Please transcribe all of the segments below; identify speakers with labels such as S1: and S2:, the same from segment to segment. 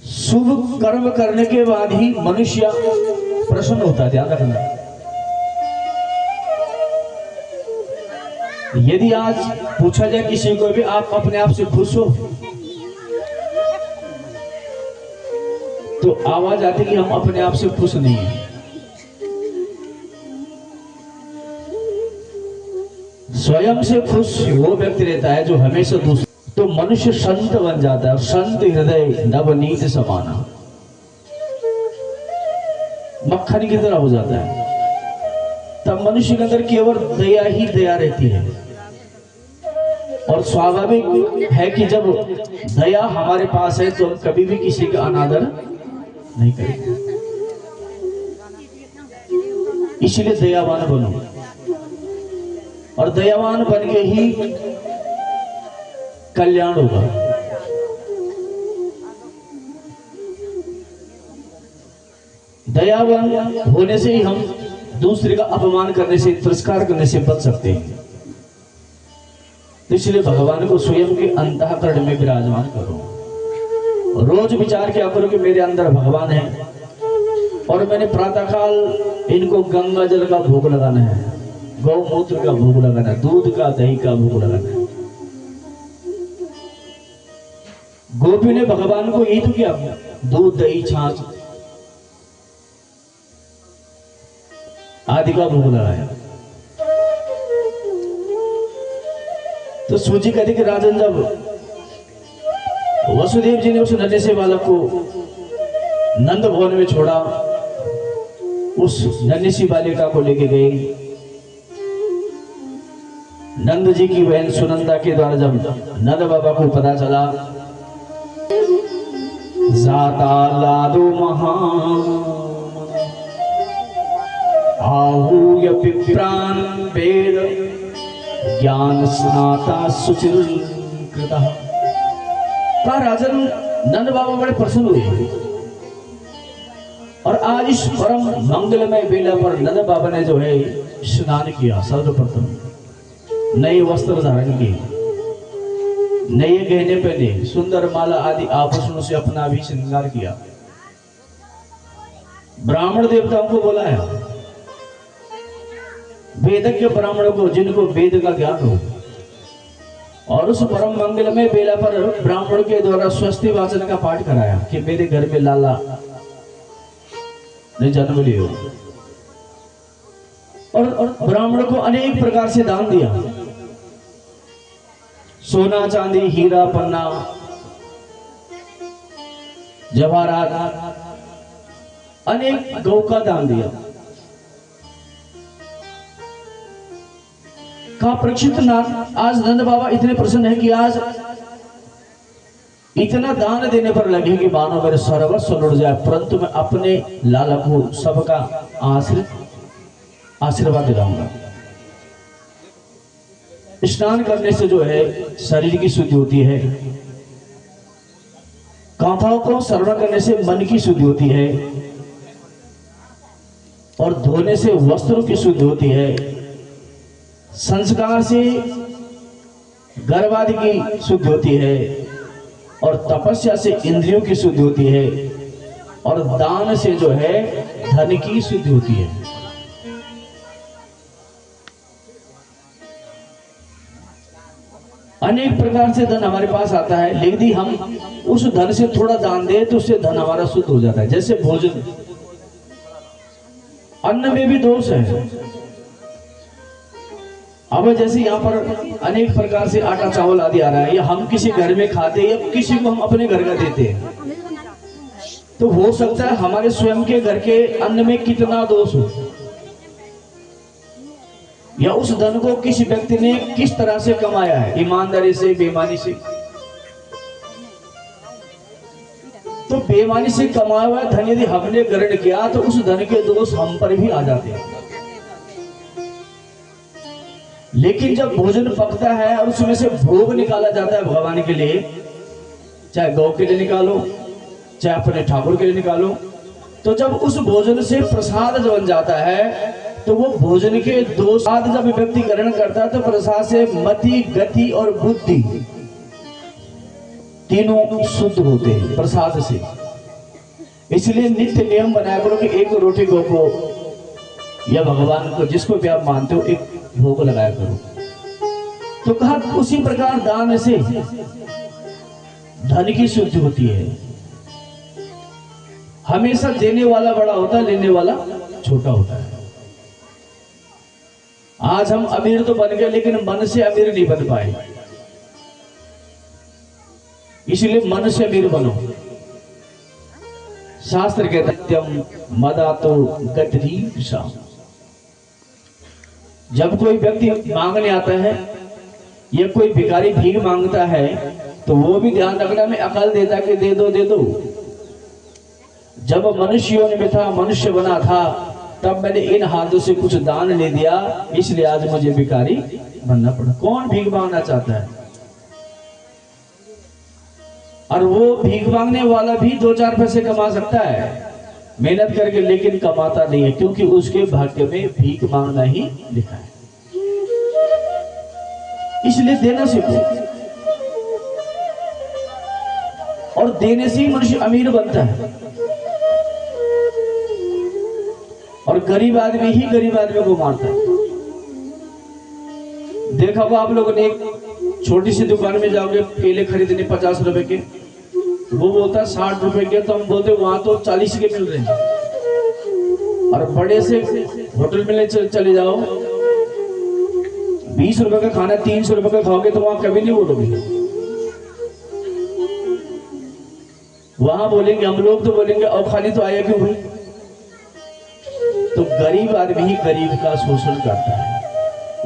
S1: शुभ कर्म करने के बाद ही मनुष्य प्रसन्न होता है, ध्यान रखना। यदि आज पूछा जाए किसी को भी आप अपने आप से खुश हो, तो आवाज आती कि हम अपने आप से खुश नहीं हैं। स्वयं से खुश वो व्यक्ति रहता है जो हमेशा दूसरे, तो मनुष्य संत बन जाता है। संत हृदय नवनीत समाना, मक्खन की तरह हो जाता है। तब मनुष्य के अंदर केवल दया ही दया रहती है। और स्वाभाविक है कि जब दया हमारे पास है तो हम कभी भी किसी का अनादर नहीं करेंगे। इसलिए दयावान बनो, और दयावान बन के ही कल्याण होगा। दयावान होने से ही हम दूसरे का अपमान करने से, तिरस्कार करने से बच सकते हैं। इसलिए भगवान को स्वयं के अंतःकरण में विराजमान करो। रोज विचार किया करो कि मेरे अंदर भगवान है और मैंने प्रातःकाल इनको गंगा जल का भोग लगाना है, गौमूत्र का भोग लगाना है, दूध का दही का भोग लगाना है। गोपी ने भगवान को यही तो किया, दूध दही छाछ आदि का भोग लगाया। तो सूजी कहती कि राजन, जब वसुदेव जी ने उस नन्हे से बालक को नंद भवन में छोड़ा, उस नन्ही सी बालिका को लेके गए। नंद जी की बहन सुनंदा के द्वारा जब नंद बाबा को पता चला, जाता लादो महान आहूय पिप्रान वेद ज्ञान स्नाता सुचिर कृतः। राजन नंद बाबा बड़े प्रसन्न हुए, और आज इस परम मंगलमय बेला पर नंद बाबा ने जो है स्नान किया। सर्वप्रथम नए वस्त्र धारण किए, नए गहने पहने, सुंदर माला आदि आभूषणों से अपना भी श्रृंगार किया। ब्राह्मण देवताओं को बुलाया, वेदज्ञ ब्राह्मणों को, जिनको वेद का ज्ञान हो, और उस परम मंगलमय बेला पर ब्राह्मण के द्वारा स्वस्ति वाचन का पाठ कराया कि मेरे घर में लाला ने जन्म लियो। और ब्राह्मण को अनेक प्रकार से दान दिया, सोना चांदी हीरा पन्ना जवाहरात, अनेक गौ का दान दिया। कहा परीक्षित नाथ, आज नंद बाबा इतने प्रसन्न है कि आज इतना दान देने पर लगे कि मानो मेरे सर्वस्व लुट जाए, परंतु मैं अपने लाला को सबका आशीर्वाद दिलाऊंगा। स्नान करने से जो है शरीर की शुद्धि होती है, गाथाओं को श्रवण करने से मन की शुद्धि होती है, और धोने से वस्त्रों की शुद्धि होती है, संस्कार से गर्भादि की शुद्धि होती है, और तपस्या से इंद्रियों की शुद्धि होती है, और दान से जो है धन की शुद्धि होती है। अनेक प्रकार से धन हमारे पास आता है, लेकिन यदि हम उस धन से थोड़ा दान दें तो उससे धन हमारा शुद्ध हो जाता है। जैसे भोजन, अन्न में भी दोष है। अब जैसे यहाँ पर अनेक प्रकार से आटा चावल आदि आ रहा है, या हम किसी घर में खाते हैं या किसी को हम अपने घर का देते हैं, तो हो सकता है हमारे स्वयं के घर के अन्न में कितना दोष हो, या उस धन को किसी व्यक्ति ने किस तरह से कमाया है, ईमानदारी से, बेईमानी से। तो बेईमानी से कमाया हुआ धन यदि हमने ग्रहण किया तो उस धन के दोष हम पर भी आ जाते हैं। लेकिन जब भोजन पकता है और उसमें से भोग निकाला जाता है भगवान के लिए, चाहे गौ के लिए निकालो, चाहे अपने ठाकुर के लिए निकालो, तो जब उस भोजन से प्रसाद बन जाता है, तो वो भोजन के दोष जब व्यक्ति ग्रहण करता है तो प्रसाद से मति, गति और बुद्धि तीनों शुद्ध होते हैं प्रसाद से। इसलिए नित्य नियम बनाया करो कि एक रोटी गौ को या भगवान को, जिसको भी आप मानते हो, एक भोग लगाया करो। तो कहा उसी प्रकार दान से धन की शुद्धि होती है। हमेशा देने वाला बड़ा होता है, लेने वाला छोटा होता है। आज हम अमीर तो बन गए, लेकिन मन से अमीर नहीं बन पाए। इसलिए मन से अमीर बनो। शास्त्र कहते हैं मदा तो गति शाम। जब कोई व्यक्ति मांगने आता है या कोई भिखारी भीख मांगता है, तो वो भी ध्यान रखना में अकल देता कि दे दो दे दो। जब मनुष्यों में था, मनुष्य बना था, तब मैंने इन हाथों से कुछ दान ले दिया, इसलिए आज मुझे भिखारी बनना पड़ा। कौन भीख मांगना चाहता है? और वो भीख मांगने वाला भी 2-4 पैसे कमा सकता है मेहनत करके, लेकिन कमाता नहीं है, क्योंकि उसके भाग्य में भीख मांगना ही लिखा है। इसलिए देना सीखो, और देने से ही मनुष्य अमीर बनता है। और गरीब आदमी ही गरीब आदमी को मारता है। देखा होगा आप लोगों ने, एक छोटी सी दुकान में जाओगे केले खरीदने 50 रुपए के, वो बोलता है 60 रुपए के, तो हम बोलते वहां तो 40 के मिल रहे हैं। और बड़े से होटल में चले जाओ, 20 रुपए का खाना 300 रुपए का खाओगे, तो वहां कभी नहीं बोलोगे। वहां बोलेंगे, हम लोग तो बोलेंगे और खाली तो आया क्यों भाई। तो गरीब आदमी ही गरीब का शोषण करता है।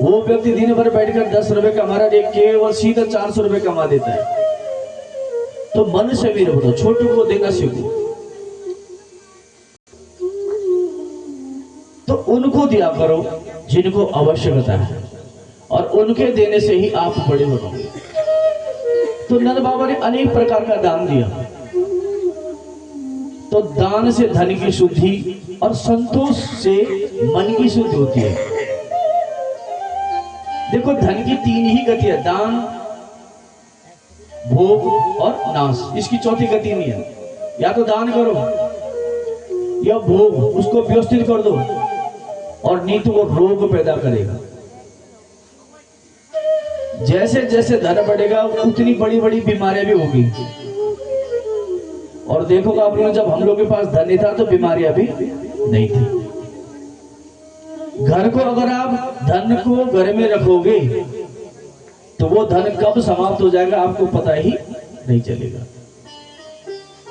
S1: वो व्यक्ति दिन भर बैठकर 10 रुपए कमा रहा है, केवल सीधा 400 रुपए कमा देता है। तो मन से भी रहो, छोटों को देना सीखो। तो उनको दिया करो जिनको आवश्यकता है, और उनके देने से ही आप बड़े बनोगे। तो नंद बाबा ने अनेक प्रकार का दान दिया। तो दान से धन की शुद्धि और संतोष से मन की शुद्धि होती है। देखो, धन की 3 ही गति है, दान, भोग और नाश। इसकी चौथी गति नहीं है। या तो दान करो या भोग, उसको व्यवस्थित कर दो, और नहीं तो वो रोग पैदा करेगा। जैसे जैसे धन बढ़ेगा उतनी बड़ी बड़ी बीमारियां भी होगी। और देखोगे आप लोग, जब हम लोग के पास धन नहीं था तो बीमारियां भी नहीं थी। घर को अगर आप धन को घर में रखोगे तो वो धन कब समाप्त हो जाएगा आपको पता ही नहीं चलेगा।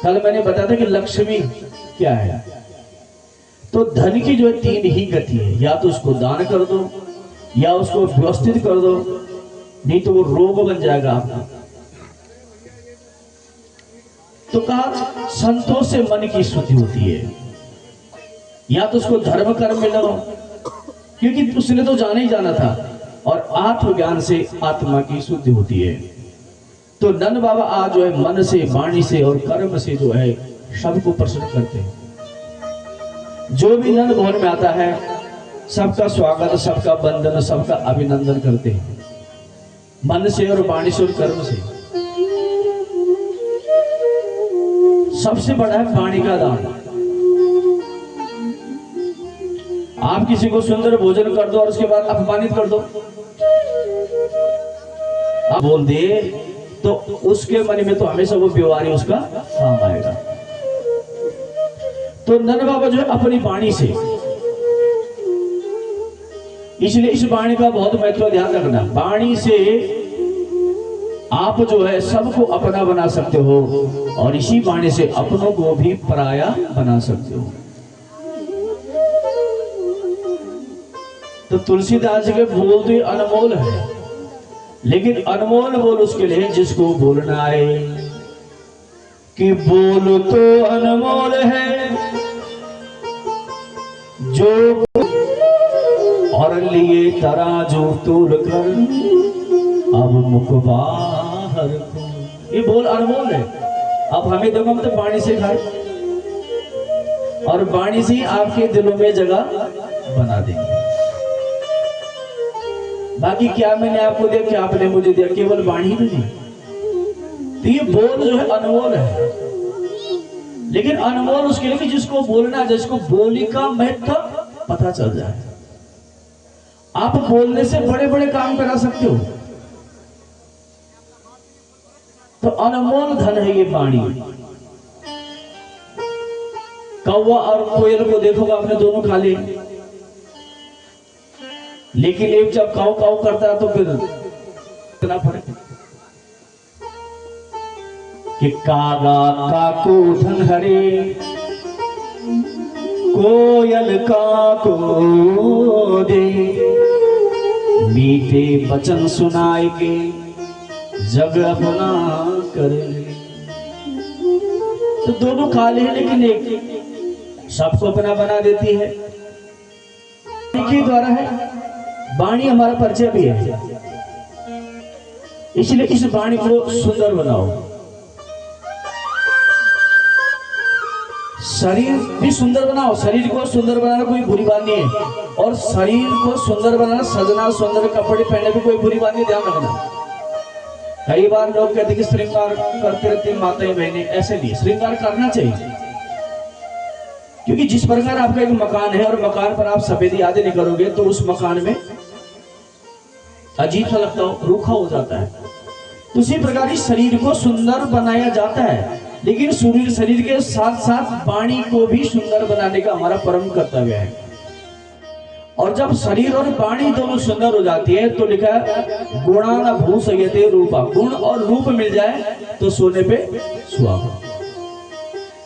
S1: कल मैंने बताया था कि लक्ष्मी क्या है। तो धन की जो 3 ही गति है, या तो उसको दान कर दो, या उसको व्यवस्थित कर दो, नहीं तो वो रोग बन जाएगा आपका। तो कहा संतोष से मन की शुद्धि होती है। या तो उसको धर्म कर्म में लगाओ, क्योंकि उसने तो जाना ही जाना था, और आत्मज्ञान से आत्मा की शुद्धि होती है। तो नंद बाबा आज जो है मन से, वाणी से और कर्म से जो है सबको प्रसन्न करते हैं। जो भी नंद भवन में आता है सबका स्वागत, सबका वंदन, सबका अभिनंदन करते हैं, मन से और वाणी से और कर्म से। सबसे बड़ा है वाणी का दान। आप किसी को सुंदर भोजन कर दो और उसके बाद अपमानित कर दो, आप बोल दे, तो उसके मन में तो हमेशा वो व्यवहार उसका काम आएगा। तो नंद बाबा जो है अपनी वाणी से, इसलिए इस वाणी का बहुत महत्व ध्यान रखना। वाणी से आप जो है सबको अपना बना सकते हो, और इसी वाणी से अपनों को भी पराया बना सकते हो। तो तुलसीदास जी के बोल तो अनमोल है, लेकिन अनमोल बोल उसके लिए जिसको बोलना है। कि बोल तो अनमोल है जो, और लिए तराजू तोल कर अब मुख बाहर को। ये बोल अनमोल है। अब हमें देखो, हम तो वाणी से खाए, और वाणी से आपके दिलों में जगह बना देंगे। बाकी क्या मैंने आपको दिया, क्या आपने मुझे दिया, केवल वाणी ही तो दी। तो ये बोल जो है अनमोल है। लेकिन अनमोल उसके लिए कि जिसको बोलना, जिसको बोली का महत्व पता चल जाए। आप बोलने से बड़े बड़े काम करा सकते हो, तो अनमोल धन है ये वाणी। कौवा और कोयल को देखोगे आपने, दोनों खा लिए, लेकिन एक जब काऊ काऊ करता है तो फिर इतना फर्क कि कागा काको धन हरे, कोयल काको दे, मीठे वचन सुनाए के जग अपना करे। तो दोनों खा ले, लेकिन एक सबको अपना बना देती है। के द्वारा है वाणी, हमारा परिचय भी है, इसलिए इस वाणी को सुंदर बनाओ। शरीर भी सुंदर बनाओ, शरीर को सुंदर बनाना कोई बुरी बात नहीं है, और शरीर को सुंदर बनाना, सजना, सुंदर कपड़े पहनने भी कोई बुरी बात नहीं, ध्यान रखना। कई बार लोग कहते कि श्रृंगार करते रहते माताएं बहनें, ऐसे नहीं, श्रृंगार करना चाहिए। क्योंकि जिस प्रकार आपका एक मकान है और मकान पर आप सफेदी आदि नहीं करोगे तो उस मकान में अजीब सा लगता हो, रूखा हो जाता है। तो उसी प्रकार इस शरीर को सुंदर बनाया जाता है, लेकिन शरीर के साथ साथ वाणी को भी सुंदर बनाने का हमारा परम कर्तव्य है। और जब शरीर और वाणी दोनों सुंदर हो जाती है तो लिखा है गुणान भूषयते रूपा, गुण और रूप मिल जाए तो सोने पे सुहागा।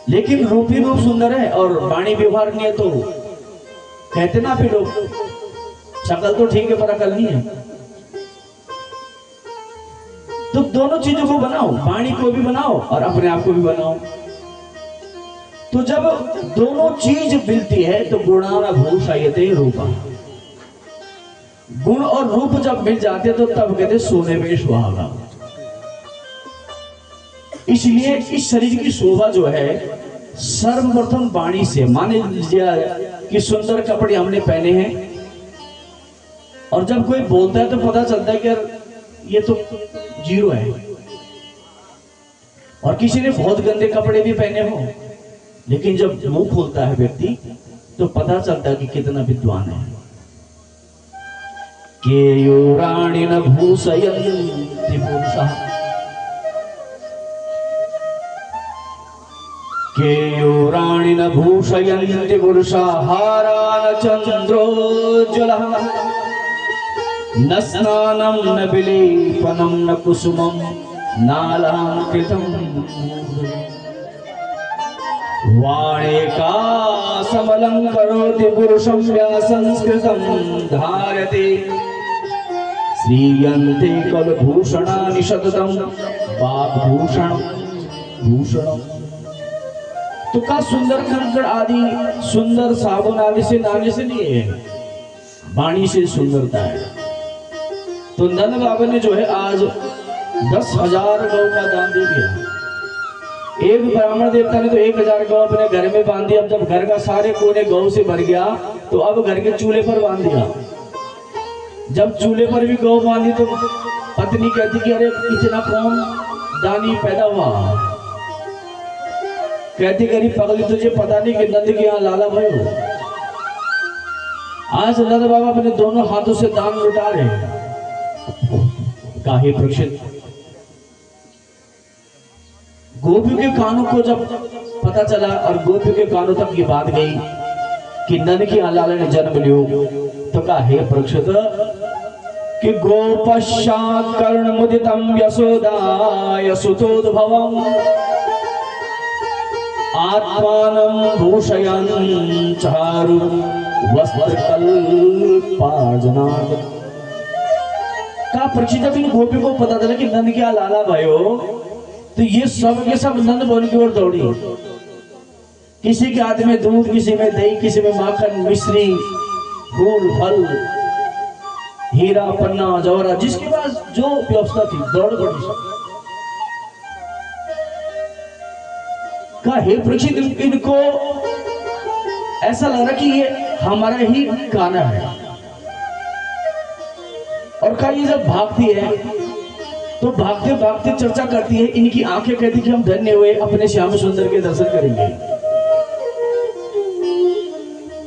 S1: लेकिन रूप ही रूप सुंदर है और वाणी व्यवहार नहीं है तो कहते ना फिर लोग शक्ल तो ठीक है पर अकल नहीं है। तो दोनों चीजों को बनाओ, वाणी को भी बनाओ और अपने आप को भी बनाओ। तो जब दोनों चीज मिलती है तो गुणान भूषयते रूपा, गुण और रूप जब मिल जाते तो तब कहते सोने में सुहागा। इसलिए इस शरीर की शोभा जो है सर्वप्रथम वाणी से। मान लीजिए कि सुंदर कपड़े हमने पहने हैं और जब कोई बोलता है तो पता चलता है कि यार ये तो जीरो है, और किसी ने बहुत गंदे कपड़े भी पहने हो, लेकिन जब मुंह खोलता है व्यक्ति तो पता चलता है कि कितना विद्वान है। केयूराणिन भूषयन्ति पुरुषः, केयूराणिन भूषयन्ति पुरुषः, हारान चन्द्रोज्ज्वलः, न स्नानं न विलेपनं न कुसुमं नालांकृतं, वाणे का समलंकरोति पुरुषं व्यासंस्कृतं धारयते, श्रीयन्ते कलभूषणानि सततं वाग्भूषणं भूषणम्। तो का सुंदर कंकड़ आदि, सुंदर साबुन आदि से नाने से नहीं है, वाणी से सुंदरता है। तो नंद बाबा ने जो है आज 10,000 गौ का दान दे दिया। एक ब्राह्मण देवता ने तो 1,000 गौ अपने घर में बांध दिया। अब जब घर का सारे कोने गौ से भर गया तो अब घर के चूल्हे पर बांध दिया। जब चूल्हे पर भी गौ बांधी तो पत्नी कहती कि अरे इतना कौन दानी पैदा हुआ। कहती करी पगली तुझे पता नहीं कि नंद के यहाँ लाला भाई हो। आज नंद बाबा अपने दोनों हाथों से दान लुटा रहे। काहे परीक्षित, गोपियों के कानों को जब पता चला और गोपियों के कानों तक ये बात गई कि नंद की लाला ने जन्म लियो, तो कहा हे परीक्षित कि गोपश्या कर्ण मुदितम यशोदा सुतोद्भवम आत्मानं भूषयन् चारु वस्त्रकल्पार्जनात्। का परीक्षित जब इन गोपियों को पता चला कि नंद क्या लाला भयो, तो ये सब के सब नंद भवन की ओर दौड़ी। किसी के हाथ में दूध, किसी में दही, किसी में माखन, मिश्री, फूल, फल, हीरा, पन्ना, जौहरा, जिसके पास जो व्यवस्था थी दौड़ पड़ी सब। का हे परीक्षित, इनको ऐसा लग रहा कि ये हमारा ही गाना है। और का ये जब भागती है तो भागते भागते चर्चा करती है, इनकी आंखें कहती कि हम धन्य हुए, अपने श्याम सुंदर के दर्शन करेंगे।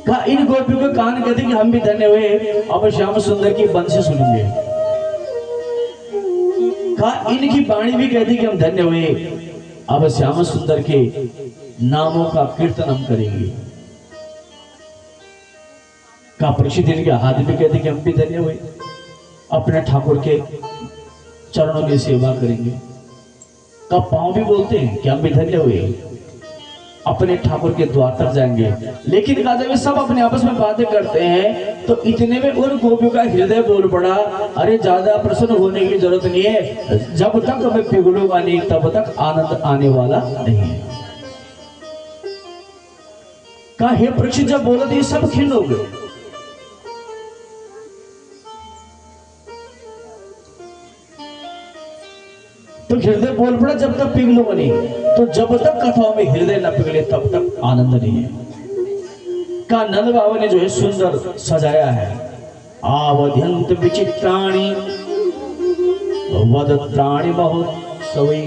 S1: कहा इन गोपियों के कान कहते कि हम भी धन्य हुए, अब श्याम सुंदर की बंसी सुनेंगे। कहा इनकी वाणी भी कहती कि हम धन्य हुए, अब श्याम सुंदर के नामों का कीर्तन हम करेंगे। कहा परीक्षित इनके हाथ भी कहते कि हम भी धन्य हुए, अपने ठाकुर के चरणों की सेवा करेंगे। कब पांव भी बोलते हैं कि हम भी धन्य हुए, अपने ठाकुर के द्वार तक जाएंगे। लेकिन कहा जब सब अपने आपस में बातें करते हैं तो इतने में उन गोपियों का हृदय बोल पड़ा, अरे ज्यादा प्रसन्न होने की जरूरत नहीं है, जब तक मैं पिघलूंगा नहीं तब तक आनंद आने वाला नहीं है। कहा हे परीक्षित जब बोला तो ये सब खिन्न हो गए। तो हृदय बोल पड़ा जब तक पिघलूंगा नहीं, तो जब तक कथाओं में हृदय न पिघले तब तक आनंद नहीं है। का नंद बाबा ने जो है सुंदर सजाया है, आवध्यंत विचित्राणि वदत्राणि महोत्सवे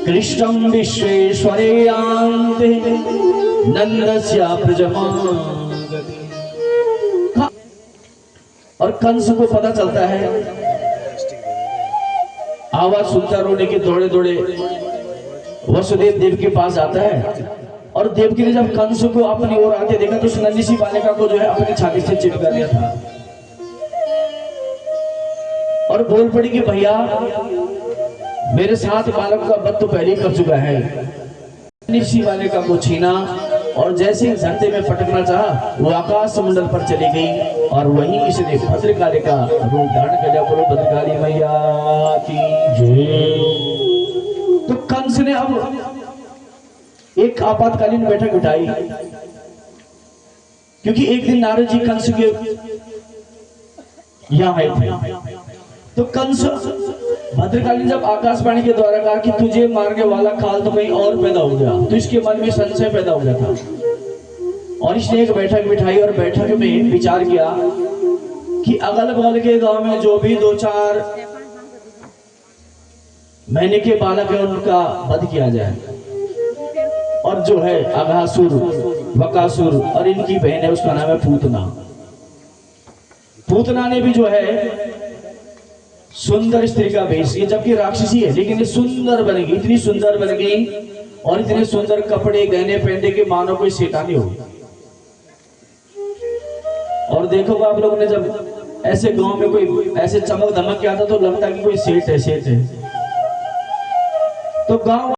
S1: कृष्णं विश्वेश्वरयांते नंदस्या प्रजमागति। और कंस को पता चलता है, आवाज सुनता रोने के दौड़े दौड़े वसुदेव देव के पास आता है। और देवकी ने जब कंस को अपनी ओर आते देखा तो उस नन्ही सी बालिका को जो है अपनी छाती से चिपका दिया था और बोल पड़ी कि भैया मेरे साथ बालक का वध तो पहले ही कर चुका है। नन्ही सी बालिका को छीना और जैसे ही धरती में पटकना चाहा वो आकाश मंडल पर चली गई और वहीं इसने भद्रकाली का रूप धारण कर लिया। बोलो भद्रकाली मैया की जय। तो कंस ने अब एक आपातकालीन बैठक बिठाई, क्योंकि एक दिन नारद जी कंस के यहाँ आए थे। तो कंस भद्रकाली ने जब आकाशवाणी के द्वारा कहा कि तुझे मारने वाला काल तो कहीं और पैदा हो गया, तो इसके मन में संशय पैदा हो गया था और इसने एक बैठक बिठाई और बैठक में विचार किया कि अगल बगल के गांव में जो भी 2-4 महीने के बालक है उनका वध किया जाए। और जो है अघासुर, बकासुर और इनकी बहन है उसका नाम है पूतना। पूतना ने भी जो है सुंदर स्त्री का भेष किया, जबकि राक्षसी है लेकिन ये सुंदर बन गई, इतनी सुंदर बन गई और इतने सुंदर कपड़े गहने पहनने के मानो कोई शैतानी हो। और देखो आप लोगों ने जब ऐसे गांव में कोई ऐसे चमक धमक किया था तो लगता कि कोई सेठ है। तो गांव